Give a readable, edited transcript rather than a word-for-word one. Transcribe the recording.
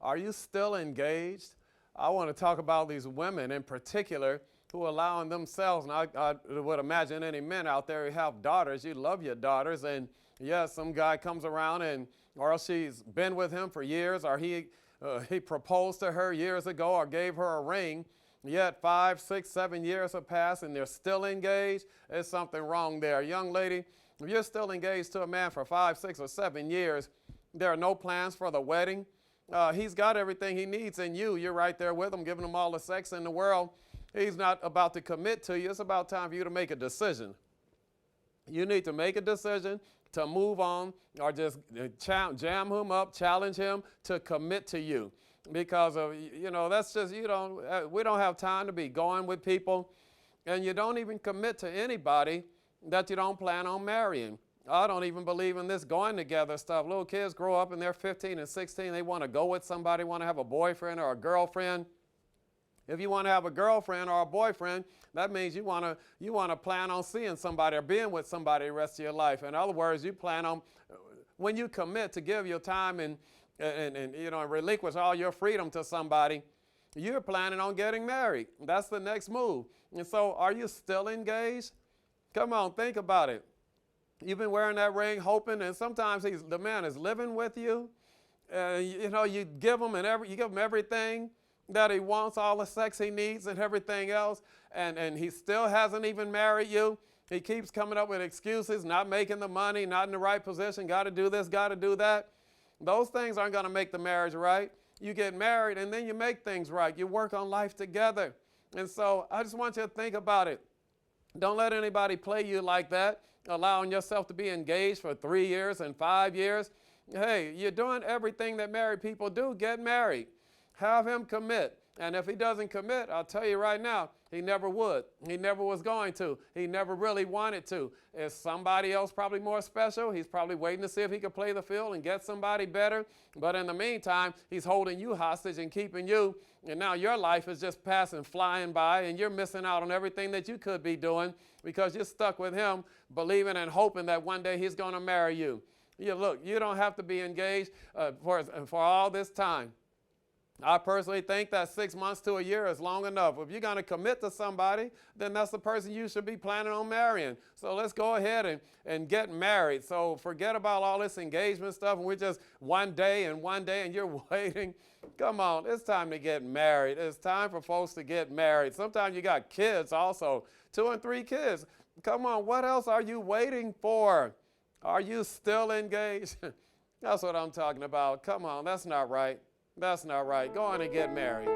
Are you still engaged? I want to talk about these women in particular who are allowing themselves, and I would imagine any men out there who have daughters, you love your daughters, and yes, some guy comes around or she's been with him for years, or he proposed to her years ago or gave her a ring, yet 5, 6, 7 years have passed and they're still engaged. There's something wrong there. Young lady, if you're still engaged to a man for 5, 6, or 7 years, there are no plans for the wedding. He's got everything he needs in you. You're right there with him, giving him all the sex in the world. He's not about to commit to you. It's about time for you to make a decision. You need to make a decision to move on, or just jam him up, challenge him to commit to you. Because of, that's just, we don't have time to be going with people, and you don't even commit to anybody that you don't plan on marrying. I don't even believe in this going together stuff. Little kids grow up and they're 15 and 16. They want to go with somebody, want to have a boyfriend or a girlfriend. If you want to have a girlfriend or a boyfriend, that means you want to plan on seeing somebody or being with somebody the rest of your life. In other words, you plan on, when you commit to give your time and relinquish all your freedom to somebody, you're planning on getting married. That's the next move. And so are you still engaged? Come on, think about it. You've been wearing that ring, hoping, and sometimes the man is living with you. You give him everything that he wants, all the sex he needs and everything else, and he still hasn't even married you. He keeps coming up with excuses, not making the money, not in the right position, got to do this, got to do that. Those things aren't going to make the marriage right. You get married and then you make things right. You work on life together. And so I just want you to think about it. Don't let anybody play you like that, allowing yourself to be engaged for 3 years and 5 years. Hey, you're doing everything that married people do. Get married. Have him commit. And if he doesn't commit, I'll tell you right now, he never would. He never was going to. He never really wanted to. Is somebody else probably more special? He's probably waiting to see if he can play the field and get somebody better. But in the meantime, he's holding you hostage and keeping you. And now your life is just passing, flying by, and you're missing out on everything that you could be doing because you're stuck with him, believing and hoping that one day he's going to marry you. Look, you don't have to be engaged for all this time. I personally think that 6 months to a year is long enough. If you're going to commit to somebody, then that's the person you should be planning on marrying. So let's go ahead and get married. So forget about all this engagement stuff, and we're just one day and you're waiting. Come on, it's time to get married. It's time for folks to get married. Sometimes you got kids also, 2 and 3 kids. Come on, what else are you waiting for? Are you still engaged? That's what I'm talking about. Come on, that's not right. That's not right. Go on and get married.